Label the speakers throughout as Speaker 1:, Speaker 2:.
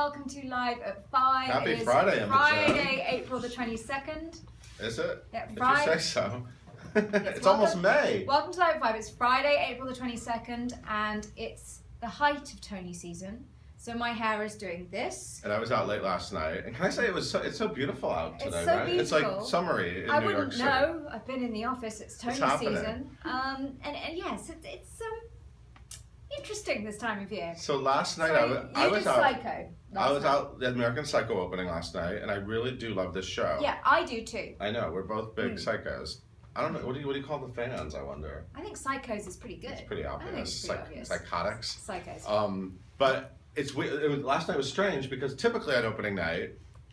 Speaker 1: welcome to Live at 5.
Speaker 2: Happy
Speaker 1: it is
Speaker 2: Friday,
Speaker 1: Friday, April the 22nd.
Speaker 2: Is it?
Speaker 1: Yeah,
Speaker 2: If
Speaker 1: Friday.
Speaker 2: you say so. It's
Speaker 1: welcome,
Speaker 2: almost May.
Speaker 1: Welcome to Live at 5. It's Friday, April the 22nd, and it's the height of Tony season. So my hair is doing this.
Speaker 2: And I was out late last night. And can I say it's so beautiful out today,
Speaker 1: It's so
Speaker 2: right?
Speaker 1: beautiful.
Speaker 2: It's like summery in
Speaker 1: I
Speaker 2: New York
Speaker 1: wouldn't
Speaker 2: City.
Speaker 1: know. I've been in the office. It's Tony
Speaker 2: happening.
Speaker 1: season. And yes, it's interesting this time of year.
Speaker 2: So last night
Speaker 1: So
Speaker 2: I was out.
Speaker 1: Psycho.
Speaker 2: I was out at the American Psycho opening last night, and I really do love this show.
Speaker 1: Yeah, I do too.
Speaker 2: I know, we're both big psychos. I don't know, what do you call the fans, I wonder?
Speaker 1: I think Psychos is pretty good.
Speaker 2: It's pretty obvious.
Speaker 1: I think it's pretty obvious.
Speaker 2: Psychotics.
Speaker 1: Psychos.
Speaker 2: But last night was strange because typically at opening night,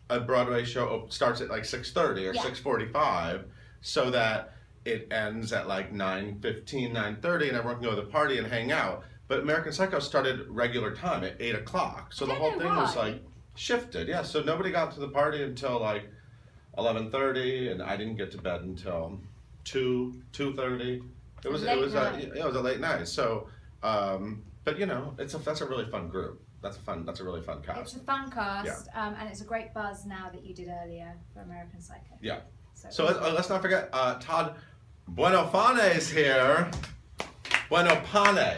Speaker 2: a Broadway show starts at like 6:30 or 6:45, so that it ends at like 9:15, 9:30, and everyone can go to the party and hang out. But American Psycho started regular time at 8 o'clock, so the whole thing was like shifted. Yeah, so nobody got to the party until like 11:30, and I didn't get to bed until 2:30. It was a late night. So, but you know, that's a really fun group. That's a really fun cast.
Speaker 1: It's a fun cast, and it's a great buzz now that you did earlier for American Psycho.
Speaker 2: Yeah. So let's not forget, Todd Buonopane is here. Buonopane.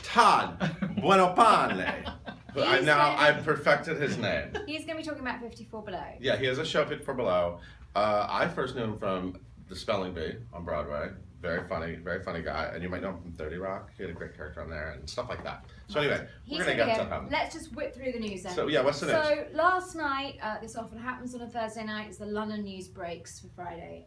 Speaker 2: Todd Buonopane. I've perfected his name.
Speaker 1: He's going to be talking about 54 Below.
Speaker 2: Yeah, he has a show, 54 Below. I first knew him from The Spelling Bee on Broadway. Very funny guy. And you might know him from 30 Rock. He had a great character on there and stuff like that. So anyway, we're going to get to him.
Speaker 1: Let's just whip through the news then.
Speaker 2: So yeah, what's the news?
Speaker 1: So last night, this often happens on a Thursday night, is the London news breaks for Friday.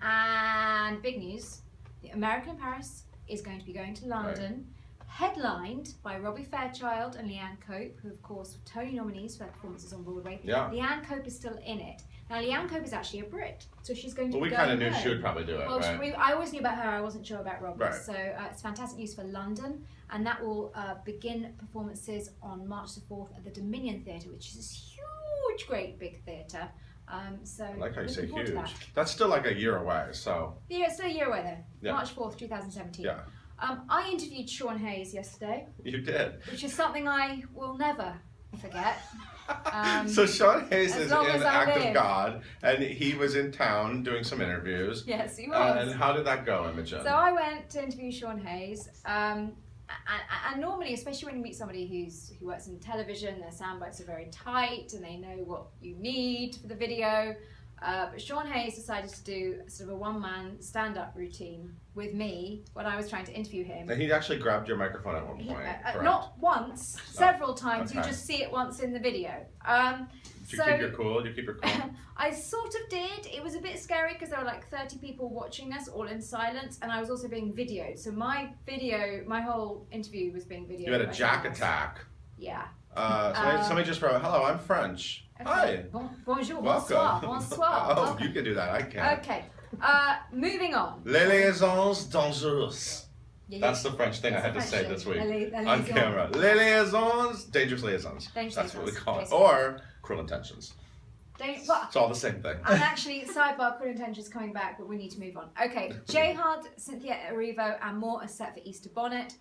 Speaker 1: And big news, the American in Paris is going to be going to London, headlined by Robbie Fairchild and Leanne Cope, who of course were Tony nominees for their performances on Broadway.
Speaker 2: Yeah.
Speaker 1: Leanne Cope is still in it. Now Leanne Cope is actually a Brit, so she's going to
Speaker 2: Well,
Speaker 1: be
Speaker 2: we
Speaker 1: going
Speaker 2: kind of knew
Speaker 1: home.
Speaker 2: she would probably do it,
Speaker 1: Well,
Speaker 2: right?
Speaker 1: I always knew about her, I wasn't sure about Robbie.
Speaker 2: Right.
Speaker 1: So it's fantastic news for London, and that will begin performances on March the 4th at the Dominion Theatre, which is this huge, great big theatre. So
Speaker 2: I like how you say
Speaker 1: looking forward to
Speaker 2: huge.
Speaker 1: that.
Speaker 2: That's still like a year away, so.
Speaker 1: Yeah, it's still a year away though.
Speaker 2: Yeah.
Speaker 1: March 4th, 2017.
Speaker 2: Yeah.
Speaker 1: I interviewed Sean Hayes yesterday,
Speaker 2: You did.
Speaker 1: which is something I will never forget.
Speaker 2: So Sean Hayes
Speaker 1: as
Speaker 2: is
Speaker 1: long
Speaker 2: in
Speaker 1: as I
Speaker 2: Act
Speaker 1: live.
Speaker 2: of God, and he was in town doing some interviews.
Speaker 1: Yes, he was.
Speaker 2: And how did that go, Imogen?
Speaker 1: So I went to interview Sean Hayes, and normally, especially when you meet somebody who works in television, their sound bites are very tight and they know what you need for the video. But Sean Hayes decided to do sort of a one-man stand-up routine with me when I was trying to interview him.
Speaker 2: And he actually grabbed your microphone at one point. Correct?
Speaker 1: Not once, several times.
Speaker 2: Okay.
Speaker 1: You just see it once in the video.
Speaker 2: Did you keep your cool? Did you keep your cool?
Speaker 1: I sort of did. It was a bit scary because there were like 30 people watching us all in silence, and I was also being videoed. So my whole interview was being videoed.
Speaker 2: You had a jack attack.
Speaker 1: Yeah.
Speaker 2: Somebody just wrote, "Hello, I'm French."
Speaker 1: Okay.
Speaker 2: Hi.
Speaker 1: Bonjour.
Speaker 2: Welcome.
Speaker 1: Bonsoir.
Speaker 2: Oh,
Speaker 1: Okay.
Speaker 2: you can do that. I can't.
Speaker 1: Okay. Moving on.
Speaker 2: Les liaisons dangereuses.
Speaker 1: Yeah,
Speaker 2: That's the French thing I had to
Speaker 1: French
Speaker 2: say
Speaker 1: thing.
Speaker 2: this week
Speaker 1: Les
Speaker 2: on
Speaker 1: liaisons.
Speaker 2: camera. Les liaisons, dangerous liaisons.
Speaker 1: Dangerous
Speaker 2: That's what we
Speaker 1: liaisons,
Speaker 2: call it.
Speaker 1: basically.
Speaker 2: Or cruel intentions.
Speaker 1: Well,
Speaker 2: It's all the same thing.
Speaker 1: and actually, sidebar, Cruel Intentions coming back, but we need to move on. Okay, Jay Hunt, Cynthia Erivo, and more are set for Easter Bonnet.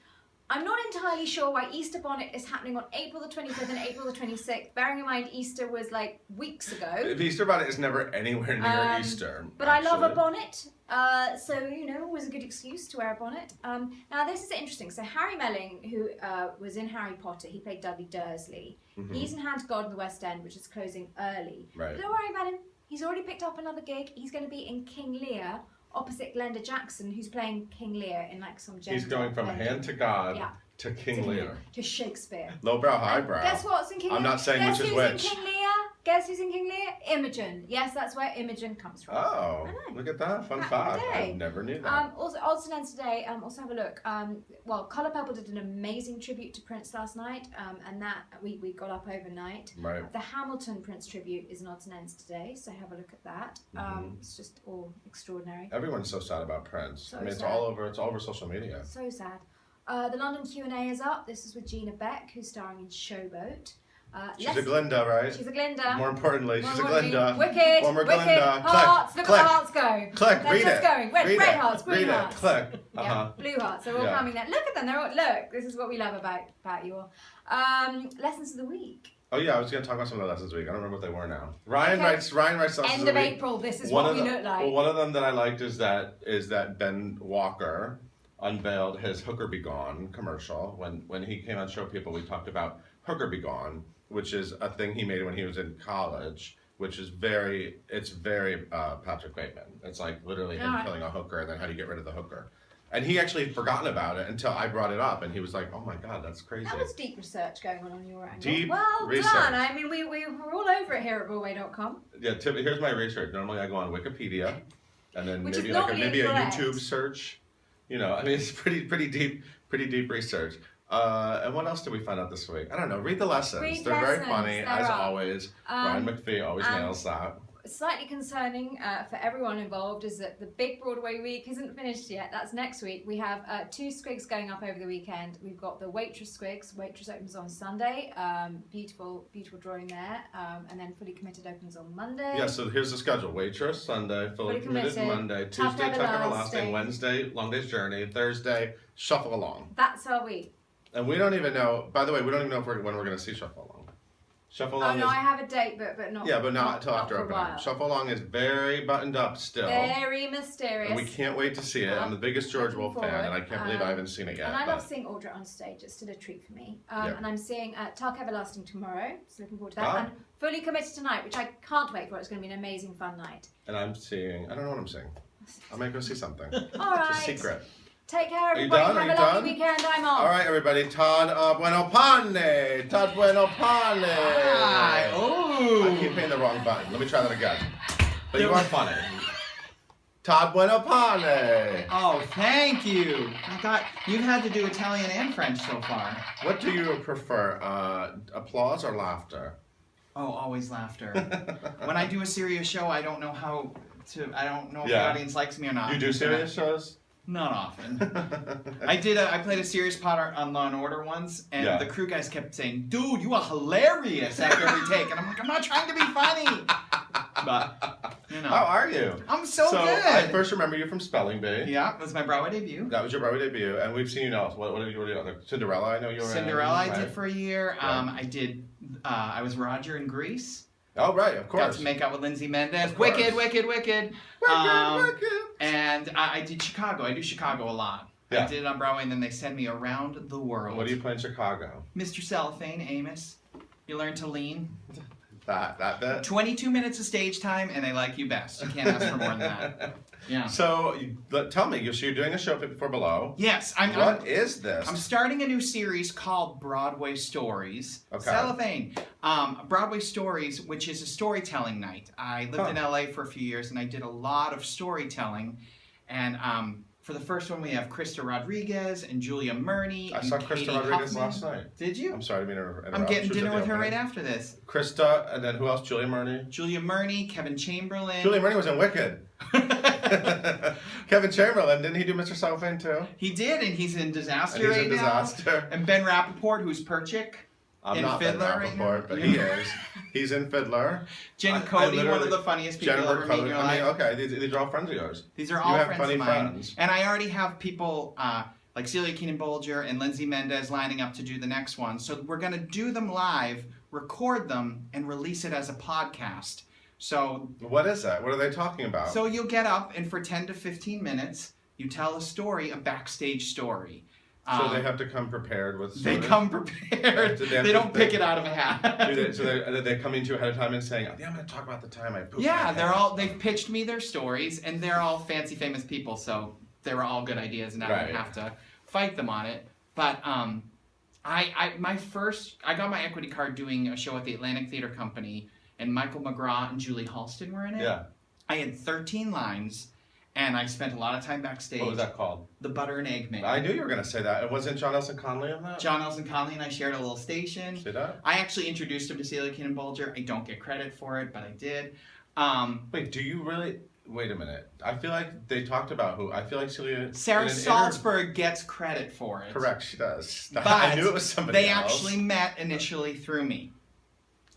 Speaker 1: I'm not entirely sure why Easter Bonnet is happening on April the 25th and April the 26th, bearing in mind Easter was like weeks ago.
Speaker 2: Easter bonnet is never anywhere near Easter.
Speaker 1: But I love a
Speaker 2: actually.
Speaker 1: bonnet, so, you know, it was a good excuse to wear a bonnet. Now, this is interesting. So Harry Melling, who was in Harry Potter, he played Dudley Dursley.
Speaker 2: Mm-hmm.
Speaker 1: He's in Hand to God in the West End, which is closing early.
Speaker 2: Right.
Speaker 1: But don't worry about him. He's already picked up another gig. He's going to be in King Lear, opposite Glenda Jackson, who's playing King Lear in like some
Speaker 2: He's going from Hand to God to King Lear.
Speaker 1: to Shakespeare.
Speaker 2: Lowbrow, highbrow.
Speaker 1: Guess what's in King Lear?
Speaker 2: I'm not saying
Speaker 1: Guess
Speaker 2: which is
Speaker 1: who's
Speaker 2: which.
Speaker 1: in King Lear? Guess who's in King Lear? Imogen. Yes, that's where Imogen comes from.
Speaker 2: Oh,
Speaker 1: I know.
Speaker 2: look at that. Fun
Speaker 1: Back
Speaker 2: fact.
Speaker 1: in the day.
Speaker 2: I never knew that.
Speaker 1: Also, odds and ends today, also have a look. Well, Colour Purple did an amazing tribute to Prince last night, and that we got up overnight.
Speaker 2: Right.
Speaker 1: The Hamilton Prince tribute is an odds and ends today, so have a look at that. It's just all extraordinary.
Speaker 2: Everyone's so sad about Prince.
Speaker 1: So
Speaker 2: I mean, it's
Speaker 1: sad.
Speaker 2: all over social media.
Speaker 1: So sad. The London Q&A is up. This is with Gina Beck, who's starring in Showboat.
Speaker 2: She's a Glinda, right?
Speaker 1: She's a Glinda.
Speaker 2: More importantly, she's a Glinda.
Speaker 1: Wicked.
Speaker 2: Former
Speaker 1: Wicked.
Speaker 2: Glinda.
Speaker 1: Hearts.
Speaker 2: Click.
Speaker 1: Look at the hearts go.
Speaker 2: Click.
Speaker 1: They're
Speaker 2: Read
Speaker 1: just
Speaker 2: it.
Speaker 1: going. Red hearts, green
Speaker 2: Read
Speaker 1: hearts.
Speaker 2: it. Click.
Speaker 1: Yeah, blue hearts. They're all coming there. Look at them. They're all, look. This is what we love about you all. Lessons of the week.
Speaker 2: Oh yeah, I was going to talk about some of the lessons this week. I don't remember what they were now. Ryan writes lessons
Speaker 1: End of April. This is what we look like.
Speaker 2: Well, one of them that I liked is that Ben Walker unveiled his Hooker Be Gone commercial. When he came on Show People, we talked about Hooker Be Gone, which is a thing he made when he was in college, which is very Patrick Bateman. It's like literally him killing a hooker and then how do you get rid of the hooker. And he actually had forgotten about it until I brought it up, and he was like, "Oh my God, that's crazy."
Speaker 1: That was deep research going on your angle.
Speaker 2: Deep
Speaker 1: well
Speaker 2: research.
Speaker 1: done. I mean, we're all over it here at Broadway.com.
Speaker 2: Yeah, here's my research. Normally I go on Wikipedia, and then
Speaker 1: Which
Speaker 2: maybe
Speaker 1: is
Speaker 2: a
Speaker 1: normally incorrect.
Speaker 2: YouTube search. You know, I mean, it's pretty deep research. And what else did we find out this week? I don't know. Read the lessons. They're very funny, as always. Ryan McPhee always nails that.
Speaker 1: Slightly concerning for everyone involved is that the big Broadway week isn't finished yet. That's next week. We have 2 squigs going up over the weekend. We've got the Waitress squigs. Waitress opens on Sunday. Beautiful drawing there. And then Fully Committed opens on Monday.
Speaker 2: Yeah, so here's the schedule. Waitress, Sunday. Fully Committed, Monday. Tuesday, Tuck Everlasting. Wednesday, Long Day's Journey. Thursday, Shuffle Along.
Speaker 1: That's our week.
Speaker 2: And we don't even know, by the way, we don't even know when we're going to see Shuffle Along. Shuffle Along
Speaker 1: I have a date, but not.
Speaker 2: Yeah, but not until after
Speaker 1: opening.
Speaker 2: Shuffle Along is very buttoned up still.
Speaker 1: Very mysterious.
Speaker 2: And we can't wait to see it. I'm the biggest George Wolfe fan, and I can't believe I haven't seen it yet.
Speaker 1: And I love seeing Audra on stage. It's still a treat for me. And I'm seeing Tuck Everlasting tomorrow, so looking forward to that. And Fully Committed tonight, which I can't wait for. It's going to be an amazing, fun night.
Speaker 2: And I'm seeing, I don't know what I'm seeing. I might go see something.
Speaker 1: All right.
Speaker 2: It's a secret.
Speaker 1: Take care, everybody.
Speaker 2: Are you done?
Speaker 1: Have a lovely weekend. I'm off.
Speaker 2: All right, everybody. Todd Buonopane. Todd Buonopane.
Speaker 3: Hi. Oh.
Speaker 2: I keep hitting the wrong button. Let me try that again. But you are funny. Todd Buonopane.
Speaker 3: Oh, thank you. I thought you've had to do Italian and French so far.
Speaker 2: What do you prefer, applause or laughter?
Speaker 3: Oh, always laughter. When I do a serious show, I don't know if the audience likes me or not.
Speaker 2: You do serious shows?
Speaker 3: Not often. I played a serious part on Law and Order once, and the crew guys kept saying, "Dude, you are hilarious after every take," and I'm like, "I'm not trying to be funny." But you know,
Speaker 2: how are you?
Speaker 3: I'm so good.
Speaker 2: I first remember you from Spelling Bee.
Speaker 3: Yeah, it was my Broadway debut.
Speaker 2: That was your Broadway debut, and we've seen you else. What are you doing? Cinderella, I know you were
Speaker 3: Cinderella,
Speaker 2: in.
Speaker 3: I did for a year. Yeah. I was Roger in Grease.
Speaker 2: Oh, right, of course.
Speaker 3: Got to make out with Lindsay Mendez.
Speaker 2: Wicked.
Speaker 3: Wicked. And I did Chicago. I do Chicago a lot.
Speaker 2: Yeah.
Speaker 3: I did it on Broadway, and then they send me around the world.
Speaker 2: What do you play in Chicago?
Speaker 3: Mr. Cellophane, Amos. You learn to lean.
Speaker 2: That bit?
Speaker 3: 22 minutes of stage time, and they like you best. You can't ask for more than that. Yeah.
Speaker 2: So, tell me, so you're doing a show for Below.
Speaker 3: Yes.
Speaker 2: What is this?
Speaker 3: I'm starting a new series called Broadway Stories.
Speaker 2: Okay.
Speaker 3: Cellophane. Broadway Stories, which is a storytelling night. I lived in LA for a few years, and I did a lot of storytelling. And for the first one, we have Krista Rodriguez and Julia Murney.
Speaker 2: I saw
Speaker 3: Katie
Speaker 2: Krista Rodriguez
Speaker 3: Huffman.
Speaker 2: last night.
Speaker 3: Did you?
Speaker 2: I'm sorry to interrupt.
Speaker 3: I'm getting dinner with her right after this.
Speaker 2: Krista, and then who else? Julia Murney?
Speaker 3: Julia Murney, Kevin Chamberlain.
Speaker 2: Julia Murney was in Wicked. Kevin Chamberlain, didn't he do Mr. Cellophane too?
Speaker 3: He did, and he's in Disaster
Speaker 2: and he's
Speaker 3: right
Speaker 2: in Disaster.
Speaker 3: now. And Ben Rappaport, who's Perchik.
Speaker 2: I'm
Speaker 3: in
Speaker 2: not
Speaker 3: Fiddler
Speaker 2: Ben
Speaker 3: right
Speaker 2: Rappaport,
Speaker 3: now.
Speaker 2: but he is. He's in Fiddler.
Speaker 3: Jen Cody, one of the funniest people
Speaker 2: Jennifer
Speaker 3: ever meet in your life.
Speaker 2: okay, these are all friends of yours.
Speaker 3: These are all
Speaker 2: you have
Speaker 3: friends
Speaker 2: funny
Speaker 3: of mine.
Speaker 2: friends.
Speaker 3: And I already have people like Celia Keenan-Bolger and Lindsay Mendez lining up to do the next one. So we're going to do them live, record them, and release it as a podcast. So
Speaker 2: what is that? What are they talking about?
Speaker 3: So you'll get up, and for 10 to 15 minutes, you tell a story, a backstage story.
Speaker 2: So they have to come prepared with stories?
Speaker 3: They come prepared. They don't pick it out of a hat.
Speaker 2: So they're coming to you ahead of time and saying, "Yeah, I'm going to talk about the time I pooped."
Speaker 3: Yeah, they've pitched me their stories, and they're all fancy, famous people, so they were all good ideas, and I don't have to fight them on it. But I got my equity card doing a show at the Atlantic Theater Company, and Michael McGraw and Julie Halston were in it.
Speaker 2: Yeah.
Speaker 3: I had 13 lines. And I spent a lot of time backstage.
Speaker 2: What was that called?
Speaker 3: The Butter and Egg Man.
Speaker 2: I knew you were going to say that. It wasn't John Nelson Conley on that?
Speaker 3: John Nelson Conley and I shared a little station.
Speaker 2: See that?
Speaker 3: I actually introduced him to Celia Keenan-Bolger. I don't get credit for it, but I did.
Speaker 2: Wait, do you really? Wait a minute. I feel like they talked about who. I feel like Celia.
Speaker 3: Sarah Salzberg gets credit for it.
Speaker 2: Correct, she does.
Speaker 3: But
Speaker 2: I knew it was somebody else.
Speaker 3: They actually met initially through me.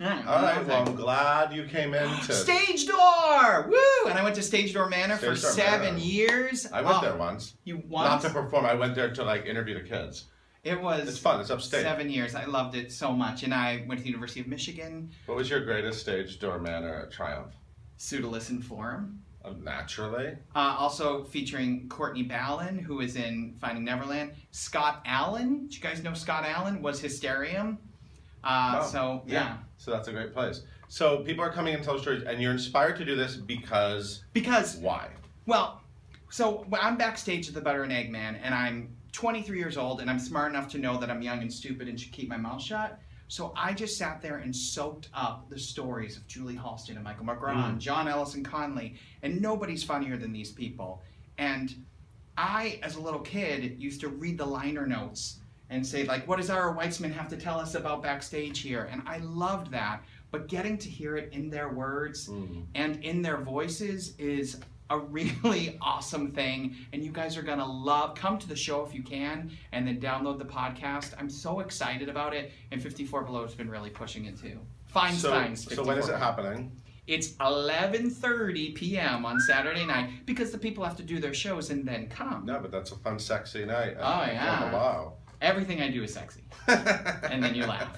Speaker 3: Yeah,
Speaker 2: All right, well, I'm glad you came in to...
Speaker 3: Stage Door! Woo! And I went to Stage Door Manor for
Speaker 2: Stage Door
Speaker 3: 7
Speaker 2: Manor.
Speaker 3: years.
Speaker 2: I went there once.
Speaker 3: You
Speaker 2: Not
Speaker 3: once?
Speaker 2: to perform. I went there to, like, interview the kids.
Speaker 3: It was...
Speaker 2: It's fun. It's upstate.
Speaker 3: 7 years. I loved it so much. And I went to the University of Michigan.
Speaker 2: What was your greatest Stage Door Manor triumph?
Speaker 3: Pseudolisten Forum.
Speaker 2: Naturally.
Speaker 3: Also featuring Courtney Ballin, who is in Finding Neverland. Scott Allen. Do you guys know Scott Allen? Was Hysterium. So, yeah.
Speaker 2: So that's a great place. So people are coming and telling stories, and you're inspired to do this because...
Speaker 3: Because...
Speaker 2: Why?
Speaker 3: Well, so I'm backstage at the Butter and Egg Man, and I'm 23 years old, and I'm smart enough to know that I'm young and stupid and should keep my mouth shut. So I just sat there and soaked up the stories of Julie Halston and Michael McGraw and John Ellison Conley, and nobody's funnier than these people. And I, as a little kid, used to read the liner notes and say, like, what does Ira Weitzman have to tell us about Backstage here? And I loved that. But getting to hear it in their words and in their voices is a really awesome thing. And you guys are going to come to the show if you can, and then download the podcast. I'm so excited about it. And 54 Below has been really pushing it too. Feinstein's 54
Speaker 2: So when is it
Speaker 3: Below.
Speaker 2: happening?
Speaker 3: It's 11:30 p.m. on Saturday night because the people have to do their shows and then come.
Speaker 2: No, but that's a fun, sexy night.
Speaker 3: Oh, yeah.
Speaker 2: Wow.
Speaker 3: Everything I do is sexy. And then you laugh.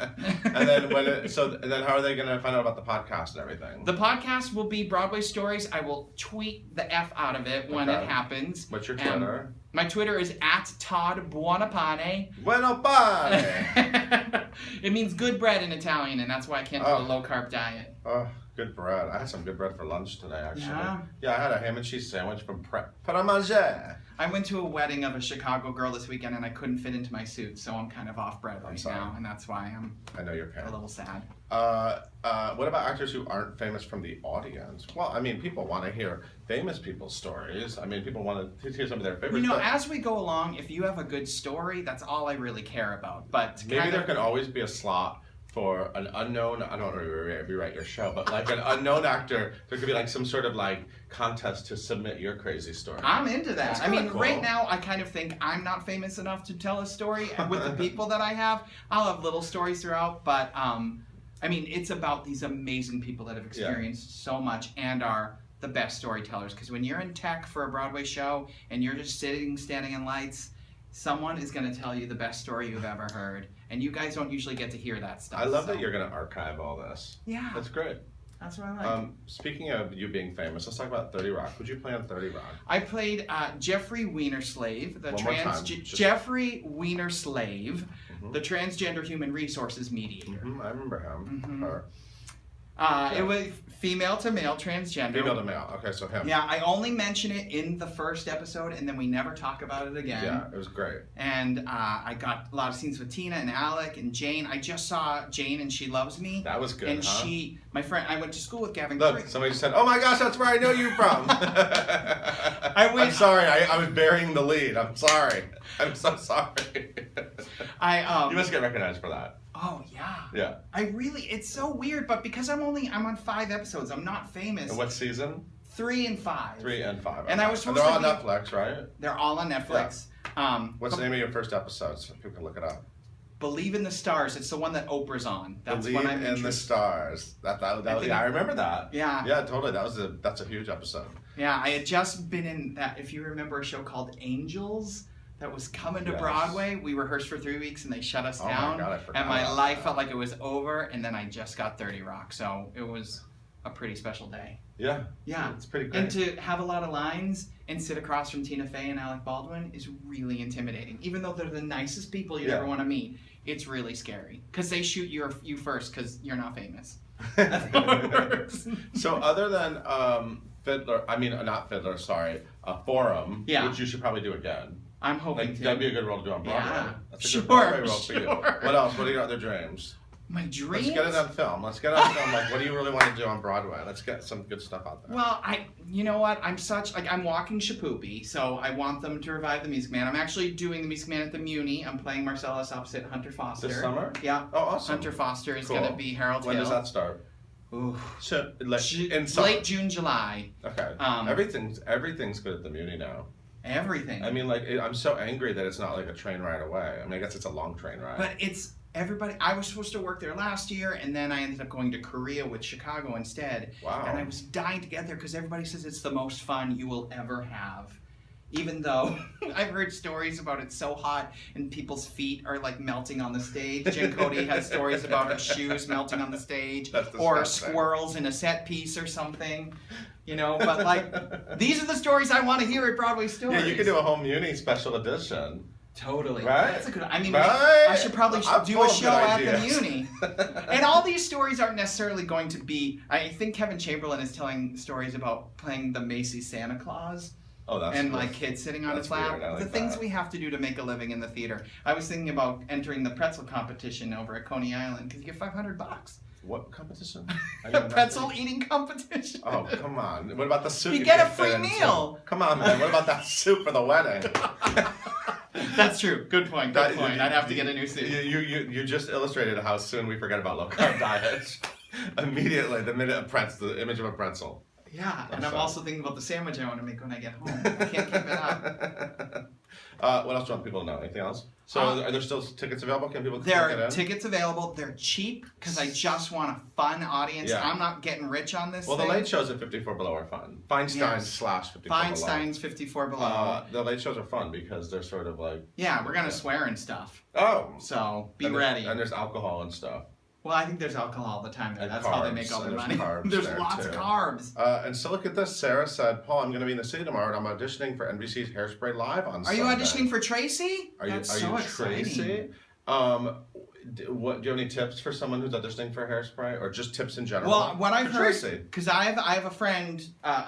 Speaker 2: And then and then how are they going to find out about the podcast and everything?
Speaker 3: The podcast will be Broadway Stories. I will tweet the F out of it when it happens.
Speaker 2: What's your Twitter?
Speaker 3: My Twitter is @Todd Buonopane.
Speaker 2: Buonopane!
Speaker 3: It means good bread in Italian, and that's why I can't do a low-carb diet.
Speaker 2: Oh, good bread. I had some good bread for lunch today, actually.
Speaker 3: Yeah?
Speaker 2: I had a ham and cheese sandwich from Paramanger.
Speaker 3: I went to a wedding of a Chicago girl this weekend, and I couldn't fit into my suit, so I'm kind of off bread right now, and that's why
Speaker 2: I know you're pain.
Speaker 3: a little sad.
Speaker 2: What about actors who aren't famous from the audience? Well, I mean, people want to hear famous people's stories. I mean, people want to hear some of their favorites.
Speaker 3: You know, as we go along, if you have a good story, that's all I really care about. But
Speaker 2: maybe there can always be a slot for an unknown, I don't want to rewrite your show, but like an unknown actor, there could be like some sort of like contest to submit your crazy story.
Speaker 3: I'm into that. I mean,
Speaker 2: cool.
Speaker 3: Right now, I kind of think I'm not famous enough to tell a story. And with the people that I have, I'll have little stories throughout, but I mean, it's about these amazing people that have experienced so much and are the best storytellers. Because when you're in tech for a Broadway show and you're just standing in lights, someone is going to tell you the best story you've ever heard. And you guys don't usually get to hear that stuff.
Speaker 2: I love that you're going to archive all this.
Speaker 3: Yeah.
Speaker 2: That's great.
Speaker 3: That's what I like.
Speaker 2: Speaking of you being famous, let's talk about 30 Rock. Who'd you play on 30 Rock?
Speaker 3: I played Jeffrey Wienerslave, Jeffrey Wienerslave, the transgender human resources mediator.
Speaker 2: I remember him. Her.
Speaker 3: It was female to male transgender.
Speaker 2: Female to male. Okay, so him.
Speaker 3: Yeah, I only mention it in the first episode, and then we never talk about it again.
Speaker 2: Yeah, it was great.
Speaker 3: And I got a lot of scenes with Tina and Alec and Jane. I just saw Jane, and She Loves Me.
Speaker 2: That was good,
Speaker 3: and
Speaker 2: huh?
Speaker 3: my friend, I went to school with Gavin.
Speaker 2: Look, somebody just said, "Oh my gosh, that's where I know you from." I'm sorry, I was burying the lead. I'm sorry. I'm so sorry. You must get recognized for that.
Speaker 3: Oh yeah.
Speaker 2: Yeah.
Speaker 3: It's so weird, but because I'm on 5 episodes, I'm not famous.
Speaker 2: And what season?
Speaker 3: 3 and 5.
Speaker 2: 3 and 5.
Speaker 3: And I was supposed
Speaker 2: they're all
Speaker 3: to
Speaker 2: on Netflix, right?
Speaker 3: They're all on Netflix.
Speaker 2: Yeah. What's the name of your first episode so people can look it up?
Speaker 3: Believe in the Stars. It's the one that Oprah's on. That's
Speaker 2: Believe
Speaker 3: when I'm
Speaker 2: in the Stars. I remember that.
Speaker 3: Yeah.
Speaker 2: Yeah, totally. That's a huge episode.
Speaker 3: Yeah, I had just been in that. If you remember a show called Angels that was coming to Broadway, we rehearsed for 3 weeks and they shut us down.
Speaker 2: My God, I forgot
Speaker 3: and my
Speaker 2: about
Speaker 3: life
Speaker 2: that.
Speaker 3: felt like it was over. And then I just got 30 Rock, so it was a pretty special day.
Speaker 2: Yeah.
Speaker 3: Yeah.
Speaker 2: It's pretty great.
Speaker 3: And to have a lot of lines and sit across from Tina Fey and Alec Baldwin is really intimidating. Even though they're the nicest people you'd ever want to meet, it's really scary. Because they shoot you first because you're not famous. That's how it works.
Speaker 2: So other than Forum, which you should probably do again.
Speaker 3: I'm hoping to.
Speaker 2: That'd be a good role to do on Broadway.
Speaker 3: Yeah.
Speaker 2: That's a good Broadway role for you. What else? What are your other dreams?
Speaker 3: My dreams?
Speaker 2: Let's get it on film. Like, what do you really want to do on Broadway? Let's get some good stuff out there.
Speaker 3: Well, you know what? I'm walking Shapoopy, so I want them to revive the Music Man. I'm actually doing the Music Man at the Muni. I'm playing Marcellus opposite Hunter Foster.
Speaker 2: This summer?
Speaker 3: Yeah.
Speaker 2: Oh, awesome.
Speaker 3: Hunter Foster is going to be Harold
Speaker 2: When
Speaker 3: Hill.
Speaker 2: does that start?
Speaker 3: Ooh.
Speaker 2: So, in
Speaker 3: late June, July.
Speaker 2: Okay. Everything's good at the Muni now.
Speaker 3: Everything.
Speaker 2: I mean, I'm so angry that it's not like a train ride away. I mean, I guess it's a long train ride.
Speaker 3: But it's I was supposed to work there last year, and then I ended up going to Korea with Chicago instead.
Speaker 2: Wow.
Speaker 3: And I was dying to get there because everybody says it's the most fun you will ever have. Even though I've heard stories about it's so hot and people's feet are like melting on the stage. Jen Cody has stories about her shoes melting on the stage. Or squirrels in a set piece or something. You know, but like, these are the stories I want to hear at Broadway Stories.
Speaker 2: Yeah, you could do a home uni special edition.
Speaker 3: Totally.
Speaker 2: Right?
Speaker 3: That's a good. I mean,
Speaker 2: right?
Speaker 3: I should probably do a show at the uni.
Speaker 2: ideas.
Speaker 3: And all these stories aren't necessarily going to be. I think Kevin Chamberlain is telling stories about playing the Macy's Santa Claus.
Speaker 2: Oh, that's
Speaker 3: And
Speaker 2: cool.
Speaker 3: like kids sitting on
Speaker 2: That's
Speaker 3: his lap.
Speaker 2: weird. I like
Speaker 3: The things
Speaker 2: that.
Speaker 3: we have to do to make a living in the theater. I was thinking about entering the pretzel competition over at Coney Island because you get $500.
Speaker 2: What competition?
Speaker 3: A pretzel eating competition.
Speaker 2: Oh, come on. What about the soup?
Speaker 3: You get a
Speaker 2: can't fit
Speaker 3: free
Speaker 2: into?
Speaker 3: meal.
Speaker 2: Come on, man. What about that soup for the wedding?
Speaker 3: That's true. Good point. Good point. I'd have to get a new suit.
Speaker 2: You just illustrated how soon we forget about low carb diets. Immediately, the minute the image of a pretzel.
Speaker 3: Yeah, and I'm
Speaker 2: sorry.
Speaker 3: also thinking about the sandwich I want to make when I get home. I can't keep it up.
Speaker 2: What else do you want people to know? Anything else? So, are there still tickets available? Can people
Speaker 3: There
Speaker 2: get
Speaker 3: are
Speaker 2: in?
Speaker 3: tickets available. They're cheap because I just want a fun audience.
Speaker 2: Yeah.
Speaker 3: I'm not getting rich on this
Speaker 2: Well, the
Speaker 3: thing.
Speaker 2: late shows at 54 Below are fun. Feinstein
Speaker 3: Yes.
Speaker 2: / 54
Speaker 3: Feinstein's 54 Below.
Speaker 2: Below. The late shows are fun because they're sort of like...
Speaker 3: Yeah, we're going to swear and stuff.
Speaker 2: Oh!
Speaker 3: So be
Speaker 2: and
Speaker 3: ready.
Speaker 2: And there's alcohol and stuff.
Speaker 3: Well, I think there's alcohol all the time there.
Speaker 2: And
Speaker 3: That's how they
Speaker 2: carbs,
Speaker 3: make all their
Speaker 2: and
Speaker 3: money.
Speaker 2: there's carbs
Speaker 3: There's
Speaker 2: there,
Speaker 3: lots of
Speaker 2: too.
Speaker 3: carbs.
Speaker 2: And so look at this. Sarah said, Paul, I'm going to be in the city tomorrow and I'm auditioning for NBC's Hairspray Live on
Speaker 3: Are you
Speaker 2: Sunday.
Speaker 3: auditioning for Tracy?
Speaker 2: Are you,
Speaker 3: That's
Speaker 2: are
Speaker 3: so
Speaker 2: you
Speaker 3: exciting.
Speaker 2: Tracy? Do you have any tips for someone who's auditioning for Hairspray, or just tips in general?
Speaker 3: Well, what I've
Speaker 2: For
Speaker 3: heard,
Speaker 2: Tracy.
Speaker 3: because I have a friend,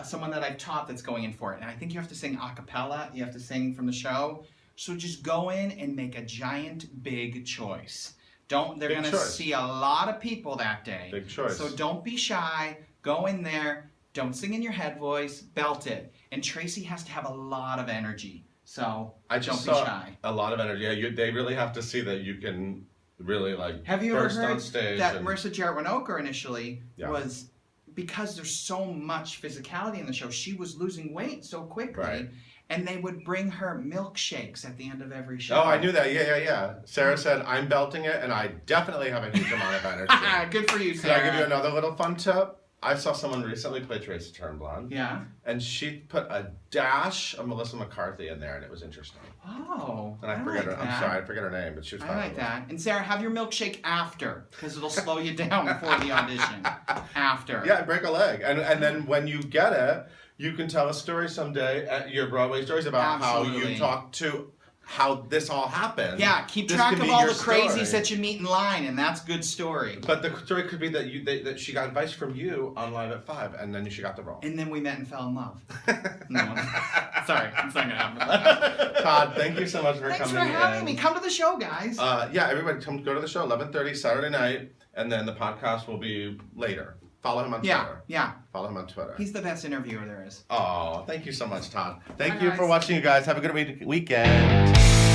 Speaker 3: someone that I've taught that's going in for it, and I think you have to sing a cappella. You have to sing from the show. So just go in and make a giant, big choice. They're
Speaker 2: Big
Speaker 3: going to
Speaker 2: choice.
Speaker 3: see a lot of people that day.
Speaker 2: Big choice.
Speaker 3: So don't be shy. Go in there. Don't sing in your head voice. Belt it. And Tracy has to have a lot of energy. So
Speaker 2: I just
Speaker 3: don't be
Speaker 2: saw
Speaker 3: shy.
Speaker 2: a lot of energy. Yeah, they really have to see that you can really like
Speaker 3: Have you ever
Speaker 2: burst on
Speaker 3: heard
Speaker 2: stage.
Speaker 3: that
Speaker 2: and,
Speaker 3: Marissa Jarrett Winokur initially
Speaker 2: Yeah.
Speaker 3: was, because there's so much physicality in the show, she was losing weight so quickly.
Speaker 2: Right.
Speaker 3: And they would bring her milkshakes at the end of every show.
Speaker 2: Oh, I knew that. Yeah. Sarah said, I'm belting it, and I definitely have a huge amount of energy.
Speaker 3: Good for you,
Speaker 2: Can
Speaker 3: Sarah.
Speaker 2: I give you another little fun tip? I saw someone recently play Tracy Turnblad,
Speaker 3: Yeah.
Speaker 2: and she put a dash of Melissa McCarthy in there, and it was interesting.
Speaker 3: Oh,
Speaker 2: And I
Speaker 3: like
Speaker 2: forget her.
Speaker 3: that.
Speaker 2: I'm sorry, I forget her name, but she was
Speaker 3: I
Speaker 2: fabulous.
Speaker 3: like that. And Sarah, have your milkshake after, because it'll slow you down before the audition. After.
Speaker 2: Yeah, and break a leg, and then when you get it, you can tell a story someday at your Broadway Stories about how
Speaker 3: Absolutely.
Speaker 2: you talked to how this all happened.
Speaker 3: Yeah, keep
Speaker 2: This
Speaker 3: track
Speaker 2: could
Speaker 3: of
Speaker 2: be
Speaker 3: all
Speaker 2: your
Speaker 3: the crazies
Speaker 2: story.
Speaker 3: that you meet in line, and that's good story.
Speaker 2: But the story could be that that she got advice from you on Live at 5, and then she got the role.
Speaker 3: And then we met and fell in love. No. Sorry, it's not gonna happen.
Speaker 2: Todd, thank you so much for
Speaker 3: Thanks
Speaker 2: coming
Speaker 3: for having
Speaker 2: in.
Speaker 3: me. Come to the show, guys.
Speaker 2: Yeah, everybody go to the show 11:30 Saturday night, and then the podcast will be later. Follow him on Twitter.
Speaker 3: Yeah.
Speaker 2: Follow him on Twitter.
Speaker 3: He's the best interviewer there is.
Speaker 2: Oh, thank you so much, Todd. Thank
Speaker 3: Bye,
Speaker 2: you for
Speaker 3: guys.
Speaker 2: watching, you guys. Have a good weekend.